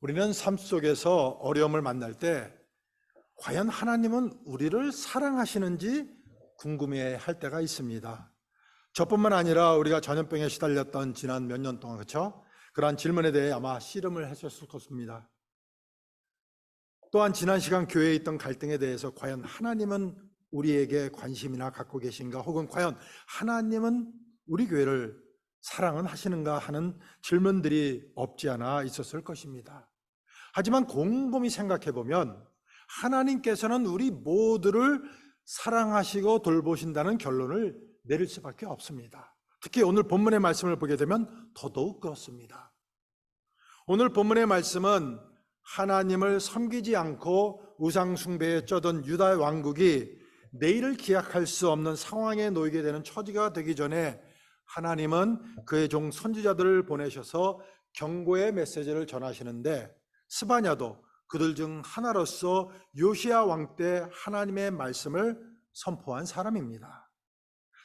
우리는 삶 속에서 어려움을 만날 때 과연 하나님은 우리를 사랑하시는지 궁금해할 때가 있습니다. 저뿐만 아니라 우리가 전염병에 시달렸던 지난 몇 년 동안, 그렇죠? 그러한 질문에 대해 아마 씨름을 하셨을 것입니다. 또한 지난 시간 교회에 있던 갈등에 대해서 과연 하나님은 우리에게 관심이나 갖고 계신가, 혹은 과연 하나님은 우리 교회를 사랑은 하시는가 하는 질문들이 없지 않아 있었을 것입니다. 하지만 곰곰이 생각해 보면 하나님께서는 우리 모두를 사랑하시고 돌보신다는 결론을 내릴 수밖에 없습니다. 특히 오늘 본문의 말씀을 보게 되면 더더욱 그렇습니다. 오늘 본문의 말씀은 하나님을 섬기지 않고 우상 숭배에 쩌던 유다 왕국이 내일을 기약할 수 없는 상황에 놓이게 되는 처지가 되기 전에 하나님은 그의 종 선지자들을 보내셔서 경고의 메시지를 전하시는데, 스바냐도 그들 중 하나로서 요시야 왕 때 하나님의 말씀을 선포한 사람입니다.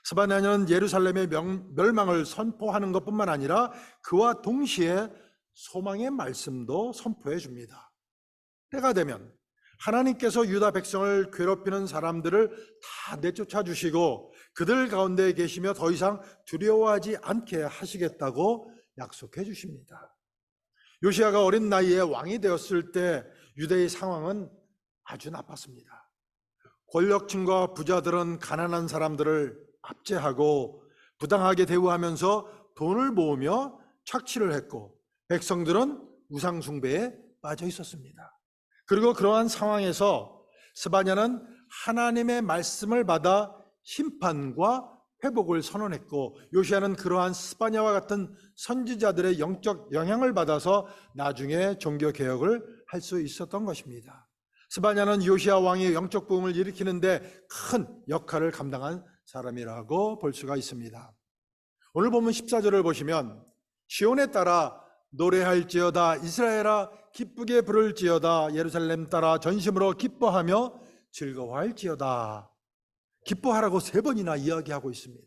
스바냐는 예루살렘의 멸망을 선포하는 것뿐만 아니라 그와 동시에 소망의 말씀도 선포해 줍니다. 때가 되면 하나님께서 유다 백성을 괴롭히는 사람들을 다 내쫓아 주시고 그들 가운데 계시며 더 이상 두려워하지 않게 하시겠다고 약속해 주십니다. 요시야가 어린 나이에 왕이 되었을 때 유대의 상황은 아주 나빴습니다. 권력층과 부자들은 가난한 사람들을 압제하고 부당하게 대우하면서 돈을 모으며 착취를 했고, 백성들은 우상 숭배에 빠져 있었습니다. 그리고 그러한 상황에서 스바냐는 하나님의 말씀을 받아 심판과 회복을 선언했고, 요시야는 그러한 스바냐와 같은 선지자들의 영적 영향을 받아서 나중에 종교개혁을 할 수 있었던 것입니다. 스바냐는 요시야 왕의 영적 부흥을 일으키는데 큰 역할을 감당한 사람이라고 볼 수가 있습니다. 오늘 본문 14절을 보시면 시온에 따라 노래할지어다, 이스라엘아 기쁘게 부를지어다, 예루살렘 따라 전심으로 기뻐하며 즐거워할지어다. 기뻐하라고 3번이나 이야기하고 있습니다.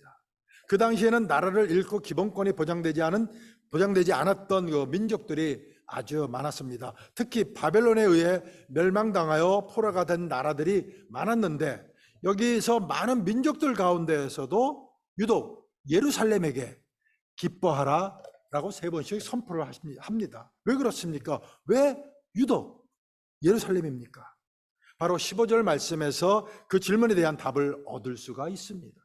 그 당시에는 나라를 잃고 기본권이 보장되지 않았던 그 민족들이 아주 많았습니다. 특히 바벨론에 의해 멸망당하여 포로가 된 나라들이 많았는데, 여기서 많은 민족들 가운데에서도 유독 예루살렘에게 기뻐하라 라고 3번씩 선포를 합니다. 왜 그렇습니까? 왜 유독 예루살렘입니까? 바로 15절 말씀에서 그 질문에 대한 답을 얻을 수가 있습니다.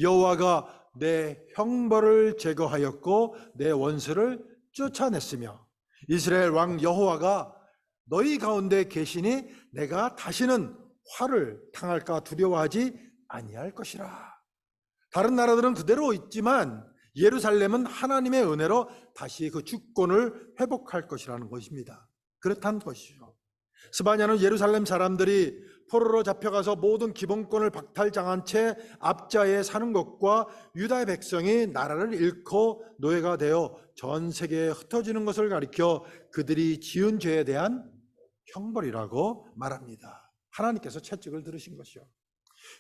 여호와가 내 형벌을 제거하였고 내 원수를 쫓아냈으며 이스라엘 왕 여호와가 너희 가운데 계시니 내가 다시는 화를 당할까 두려워하지 아니할 것이라. 다른 나라들은 그대로 있지만 예루살렘은 하나님의 은혜로 다시 그 주권을 회복할 것이라는 것입니다. 그렇다는 것이죠. 스바냐는 예루살렘 사람들이 포로로 잡혀가서 모든 기본권을 박탈당한 채 압자에 사는 것과 유다의 백성이 나라를 잃고 노예가 되어 전 세계에 흩어지는 것을 가리켜 그들이 지은 죄에 대한 형벌이라고 말합니다. 하나님께서 채찍을 들으신 것이요.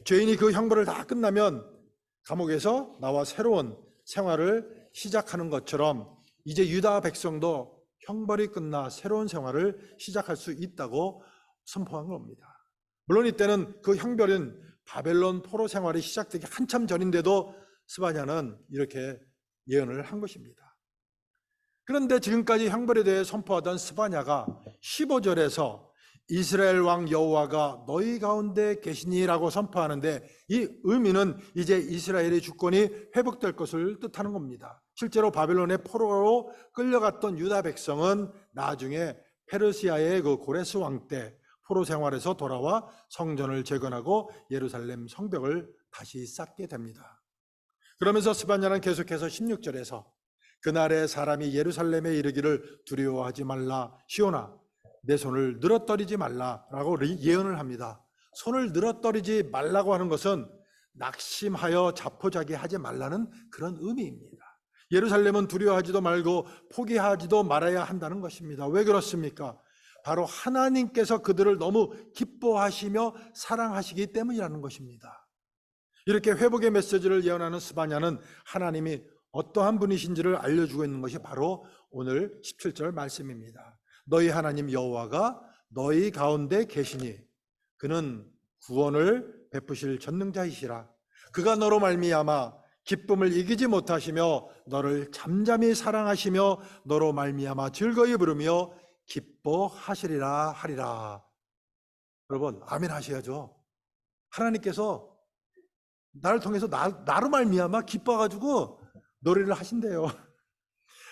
죄인이 그 형벌을 다 끝나면 감옥에서 나와 새로운 생활을 시작하는 것처럼 이제 유다 백성도 형벌이 끝나 새로운 생활을 시작할 수 있다고 선포한 겁니다. 물론 이때는 그 형벌은 바벨론 포로 생활이 시작되기 한참 전인데도 스바냐는 이렇게 예언을 한 것입니다. 그런데 지금까지 형벌에 대해 선포하던 스바냐가 15절에서 이스라엘 왕 여호와가 너희 가운데 계시니라고 선포하는데, 이 의미는 이제 이스라엘의 주권이 회복될 것을 뜻하는 겁니다. 실제로 바벨론의 포로로 끌려갔던 유다 백성은 나중에 페르시아의 그 고레스 왕 때 포로 생활에서 돌아와 성전을 재건하고 예루살렘 성벽을 다시 쌓게 됩니다. 그러면서 스바냐는 계속해서 16절에서 그날에 사람이 예루살렘에 이르기를 두려워하지 말라, 시온아 내 손을 늘어뜨리지 말라라고 예언을 합니다. 손을 늘어뜨리지 말라고 하는 것은 낙심하여 자포자기하지 말라는 그런 의미입니다. 예루살렘은 두려워하지도 말고 포기하지도 말아야 한다는 것입니다. 왜 그렇습니까? 바로 하나님께서 그들을 너무 기뻐하시며 사랑하시기 때문이라는 것입니다. 이렇게 회복의 메시지를 예언하는 스바냐는 하나님이 어떠한 분이신지를 알려주고 있는 것이 바로 오늘 17절 말씀입니다. 너희 하나님 여호와가 너희 가운데 계시니 그는 구원을 베푸실 전능자이시라. 그가 너로 말미암아 기쁨을 이기지 못하시며 너를 잠잠히 사랑하시며 너로 말미암아 즐거이 부르며 기뻐하시리라 하리라. 여러분 아멘 하셔야죠. 하나님께서 나를 통해서 나로 말미암아 기뻐가지고 노래를 하신대요.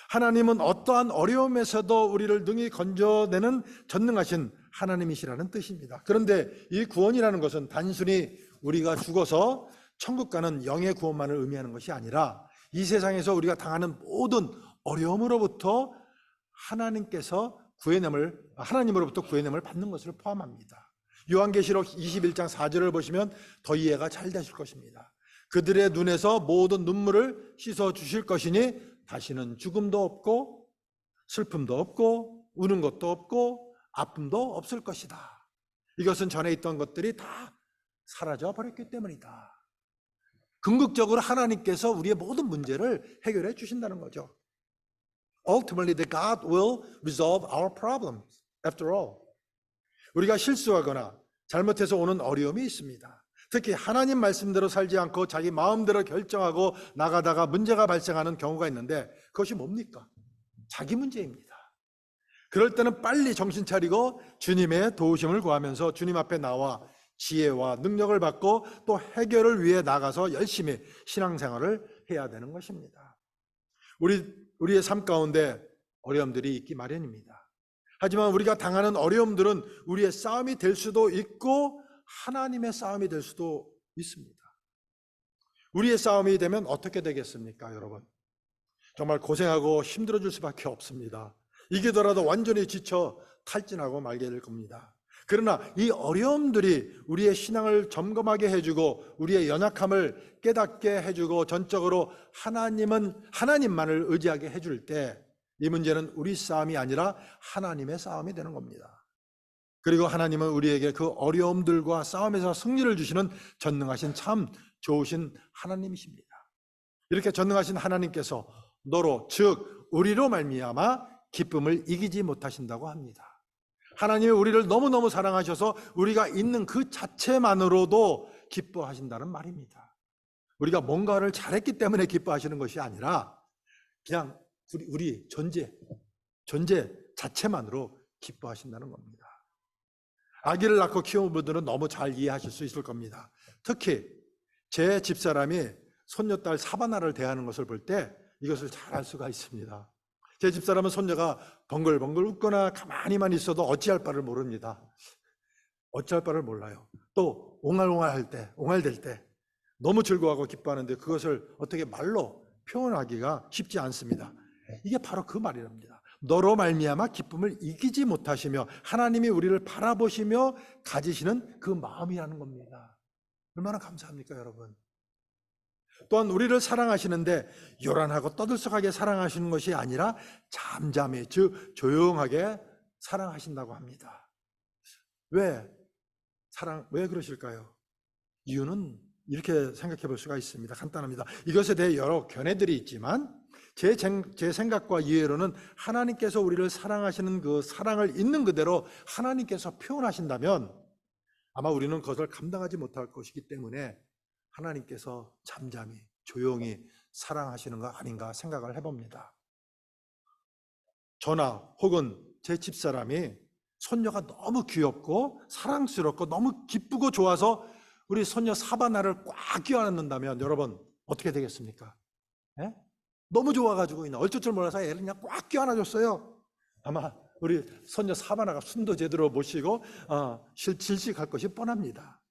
하나님은 어떠한 어려움에서도 우리를 능히 건져내는 전능하신 하나님이시라는 뜻입니다. 그런데 이 구원이라는 것은 단순히 우리가 죽어서 천국 가는 영의 구원만을 의미하는 것이 아니라 이 세상에서 우리가 당하는 모든 어려움으로부터 하나님으로부터 구해냄을 받는 것을 포함합니다. 요한계시록 21장 4절을 보시면 더 이해가 잘 되실 것입니다. 그들의 눈에서 모든 눈물을 씻어 주실 것이니 다시는 죽음도 없고 슬픔도 없고 우는 것도 없고 아픔도 없을 것이다. 이것은 전에 있던 것들이 다 사라져 버렸기 때문이다. 궁극적으로 하나님께서 우리의 모든 문제를 해결해 주신다는 거죠. Ultimately, God will resolve our problems. After all, 우리가 실수하거나 잘못해서 오는 어려움이 있습니다. 특히 하나님 말씀대로 살지 않고 자기 마음대로 결정하고 나가다가 문제가 발생하는 경우가 있는데 그것이 뭡니까? 자기 문제입니다. 그럴 때는 빨리 정신 차리고 주님의 도우심을 구하면서 주님 앞에 나와 지혜와 능력을 받고 또 해결을 위해 나가서 열심히 신앙생활을 해야 되는 것입니다. 우리의 삶 가운데 어려움들이 있기 마련입니다. 하지만 우리가 당하는 어려움들은 우리의 싸움이 될 수도 있고 하나님의 싸움이 될 수도 있습니다. 우리의 싸움이 되면 어떻게 되겠습니까, 여러분? 정말 고생하고 힘들어질 수밖에 없습니다. 이기더라도 완전히 지쳐 탈진하고 말게 될 겁니다. 그러나 이 어려움들이 우리의 신앙을 점검하게 해주고 우리의 연약함을 깨닫게 해주고 전적으로 하나님만을 의지하게 해줄 때 이 문제는 우리 싸움이 아니라 하나님의 싸움이 되는 겁니다. 그리고 하나님은 우리에게 그 어려움들과 싸움에서 승리를 주시는 전능하신 참 좋으신 하나님이십니다. 이렇게 전능하신 하나님께서 너로 즉 우리로 말미암아 기쁨을 이기지 못하신다고 합니다. 하나님이 우리를 너무너무 사랑하셔서 우리가 있는 그 자체만으로도 기뻐하신다는 말입니다. 우리가 뭔가를 잘했기 때문에 기뻐하시는 것이 아니라 그냥 우리 존재 자체만으로 기뻐하신다는 겁니다. 아기를 낳고 키운 분들은 너무 잘 이해하실 수 있을 겁니다. 특히 제 집사람이 손녀딸 사바나를 대하는 것을 볼 때 이것을 잘 알 수가 있습니다. 제 집사람은 손녀가 벙글벙글 웃거나 가만히만 있어도 어찌할 바를 모릅니다. 어찌할 바를 몰라요. 또 옹알될 때 너무 즐거워하고 기뻐하는데 그것을 어떻게 말로 표현하기가 쉽지 않습니다. 이게 바로 그 말이랍니다. 너로 말미암아 기쁨을 이기지 못하시며 하나님이 우리를 바라보시며 가지시는 그 마음이라는 겁니다. 얼마나 감사합니까, 여러분? 또한 우리를 사랑하시는데 요란하고 떠들썩하게 사랑하시는 것이 아니라 잠잠히 즉 조용하게 사랑하신다고 합니다. 왜 그러실까요? 이유는 이렇게 생각해 볼 수가 있습니다. 간단합니다. 이것에 대해 여러 견해들이 있지만 제 생각과 이해로는 하나님께서 우리를 사랑하시는 그 사랑을 있는 그대로 하나님께서 표현하신다면 아마 우리는 그것을 감당하지 못할 것이기 때문에 하나님께서 잠잠히 조용히 사랑하시는 거 아닌가 생각을 해봅니다. 저나 혹은 제 집사람이 손녀가 너무 귀엽고 사랑스럽고 너무 기쁘고 좋아서 우리 손녀 사바나를 꽉 껴안는다면 여러분 어떻게 되겠습니까? 예? 너무 좋아가지고 그냥 어쩔 줄 몰라서 애를 그냥 꽉 껴안아줬어요. 아마 우리 손녀 사바나가 숨도 제대로 못 쉬고 질식할 것이 뻔합니다.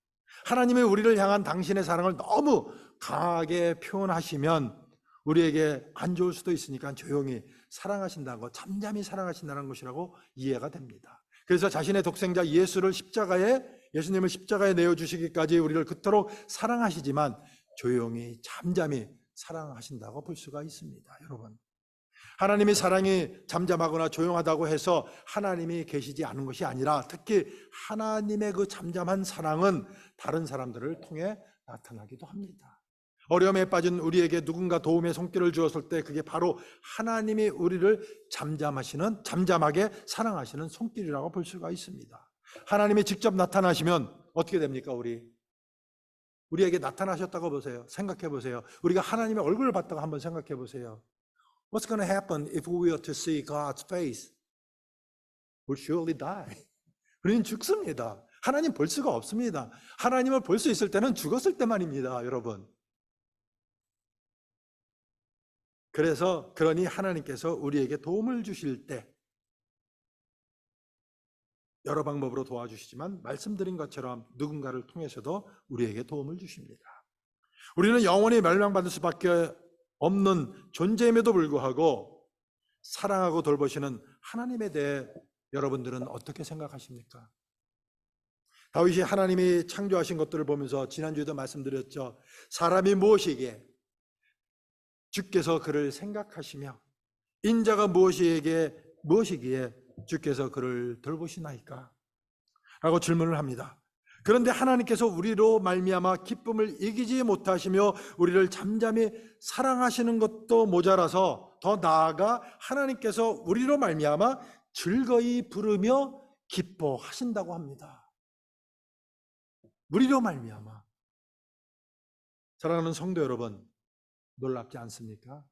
하나님이 우리를 향한 당신의 사랑을 너무 강하게 표현하시면 우리에게 안 좋을 수도 있으니까 조용히 사랑하신다는 것, 잠잠히 사랑하신다는 것이라고 이해가 됩니다. 그래서 자신의 독생자 예수님을 십자가에 내어주시기까지 우리를 그토록 사랑하시지만 조용히 잠잠히 사랑하신다고 볼 수가 있습니다. 여러분, 하나님의 사랑이 잠잠하거나 조용하다고 해서 하나님이 계시지 않은 것이 아니라 특히 하나님의 그 잠잠한 사랑은 다른 사람들을 통해 나타나기도 합니다. 어려움에 빠진 우리에게 누군가 도움의 손길을 주었을 때 그게 바로 하나님이 우리를 잠잠하게 사랑하시는 손길이라고 볼 수가 있습니다. 하나님이 직접 나타나시면 어떻게 됩니까? 우리에게 나타나셨다고 보세요. 생각해 보세요. 우리가 하나님의 얼굴을 봤다고 한번 생각해 보세요. What's going to happen if we were to see God's face? We'll surely die. 우리는 죽습니다. 하나님 볼 수가 없습니다. 하나님을 볼 수 있을 때는 죽었을 때만입니다, 여러분. 그러니 하나님께서 우리에게 도움을 주실 때 여러 방법으로 도와주시지만 말씀드린 것처럼 누군가를 통해서도 우리에게 도움을 주십니다. 우리는 영원히 멸망받을 수밖에 없는 존재임에도 불구하고 사랑하고 돌보시는 하나님에 대해 여러분들은 어떻게 생각하십니까? 다윗이 하나님이 창조하신 것들을 보면서 지난주에도 말씀드렸죠. 사람이 무엇이기에 주께서 그를 생각하시며 인자가 무엇이기에 주께서 그를 돌보시나이까? 라고 질문을 합니다. 그런데 하나님께서 우리로 말미암아 기쁨을 이기지 못하시며 우리를 잠잠히 사랑하시는 것도 모자라서 더 나아가 하나님께서 우리로 말미암아 즐거이 부르며 기뻐하신다고 합니다. 우리로 말미암아. 사랑하는 성도 여러분, 놀랍지 않습니까?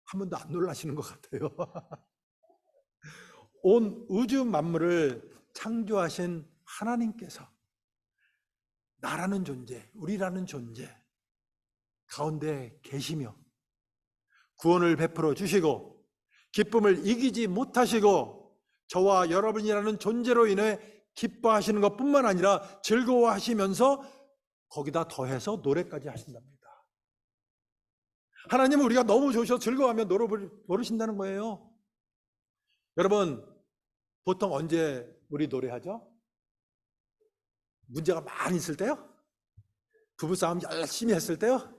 한 번도 안 놀라시는 것 같아요. 온 우주 만물을 창조하신 하나님께서 나라는 존재, 우리라는 존재 가운데 계시며 구원을 베풀어 주시고 기쁨을 이기지 못하시고 저와 여러분이라는 존재로 인해 기뻐하시는 것뿐만 아니라 즐거워하시면서 거기다 더해서 노래까지 하신답니다. 하나님은 우리가 너무 좋으셔서 즐거워하며 노래 부르신다는 거예요. 여러분, 보통 언제 우리 노래하죠? 문제가 많이 있을 때요? 부부싸움 열심히 했을 때요?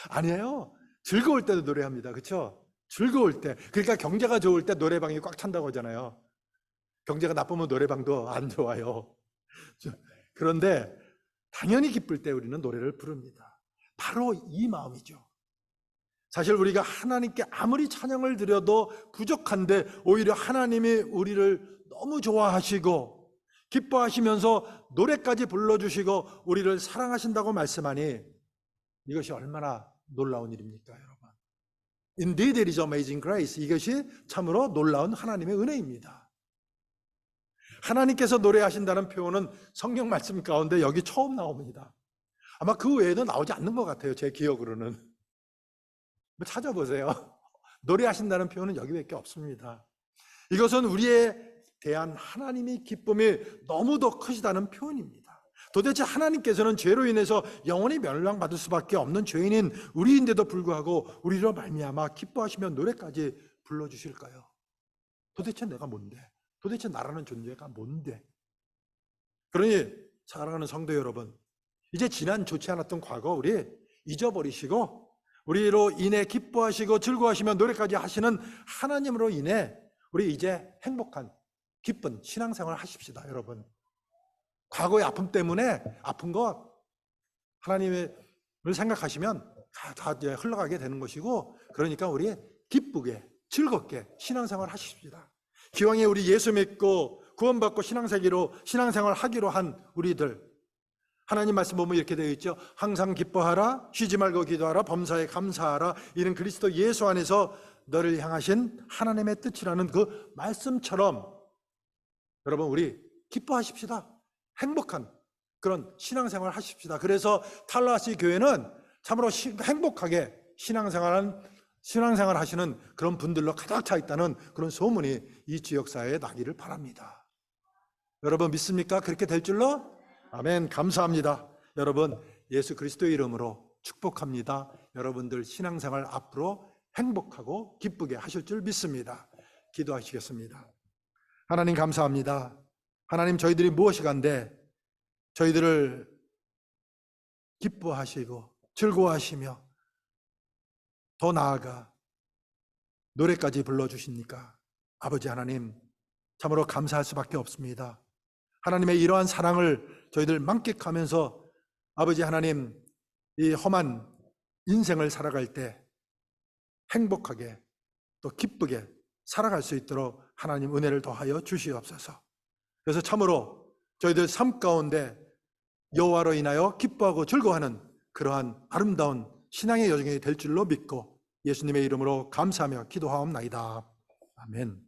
아니에요. 즐거울 때도 노래합니다. 그렇죠? 즐거울 때. 그러니까 경제가 좋을 때 노래방이 꽉 찬다고 하잖아요. 경제가 나쁘면 노래방도 안 좋아요. 그런데 당연히 기쁠 때 우리는 노래를 부릅니다. 바로 이 마음이죠. 사실 우리가 하나님께 아무리 찬양을 드려도 부족한데 오히려 하나님이 우리를 너무 좋아하시고 기뻐하시면서 노래까지 불러주시고 우리를 사랑하신다고 말씀하니 이것이 얼마나 놀라운 일입니까, 여러분? Indeed it is amazing grace. 이것이 참으로 놀라운 하나님의 은혜입니다. 하나님께서 노래하신다는 표현은 성경 말씀 가운데 여기 처음 나옵니다. 아마 그 외에도 나오지 않는 것 같아요, 제 기억으로는. 찾아보세요. 노래하신다는 표현은 여기밖에 없습니다. 이것은 우리에 대한 하나님의 기쁨이 너무도 크시다는 표현입니다. 도대체 하나님께서는 죄로 인해서 영원히 멸망받을 수밖에 없는 죄인인 우리인데도 불구하고 우리로 말미암아 기뻐하시며 노래까지 불러주실까요? 도대체 내가 뭔데? 도대체 나라는 존재가 뭔데? 그러니 사랑하는 성도 여러분, 이제 지난 좋지 않았던 과거 우리 잊어버리시고 우리로 인해 기뻐하시고 즐거워하시며 노래까지 하시는 하나님으로 인해 우리 이제 행복한 기쁜 신앙생활을 하십시다, 여러분. 과거의 아픔 때문에 아픈 것 하나님을 생각하시면 다 이제 흘러가게 되는 것이고, 그러니까 우리 기쁘게 즐겁게 신앙생활 하십시다. 기왕에 우리 예수 믿고 구원받고 신앙생활 하기로 한 우리들, 하나님 말씀 보면 이렇게 되어 있죠. 항상 기뻐하라, 쉬지 말고 기도하라, 범사에 감사하라. 이는 그리스도 예수 안에서 너를 향하신 하나님의 뜻이라는 그 말씀처럼 여러분 우리 기뻐하십시다. 행복한 그런 신앙생활 하십시다. 그래서 탈라시 교회는 참으로 행복하게 신앙생활 하시는 그런 분들로 가득 차 있다는 그런 소문이 이 지역사회에 나기를 바랍니다. 여러분 믿습니까? 그렇게 될 줄로? 아멘. 감사합니다. 여러분 예수 그리스도의 이름으로 축복합니다. 여러분들 신앙생활 앞으로 행복하고 기쁘게 하실 줄 믿습니다. 기도하시겠습니다. 하나님 감사합니다. 하나님 저희들이 무엇이간데 저희들을 기뻐하시고 즐거워하시며 더 나아가 노래까지 불러주십니까? 아버지 하나님 참으로 감사할 수밖에 없습니다. 하나님의 이러한 사랑을 저희들 만끽하면서 아버지 하나님 이 험한 인생을 살아갈 때 행복하게 또 기쁘게 살아갈 수 있도록 하나님 은혜를 더하여 주시옵소서. 그래서 참으로 저희들 삶 가운데 여호와로 인하여 기뻐하고 즐거워하는 그러한 아름다운 신앙의 여정이 될 줄로 믿고 예수님의 이름으로 감사하며 기도하옵나이다. 아멘.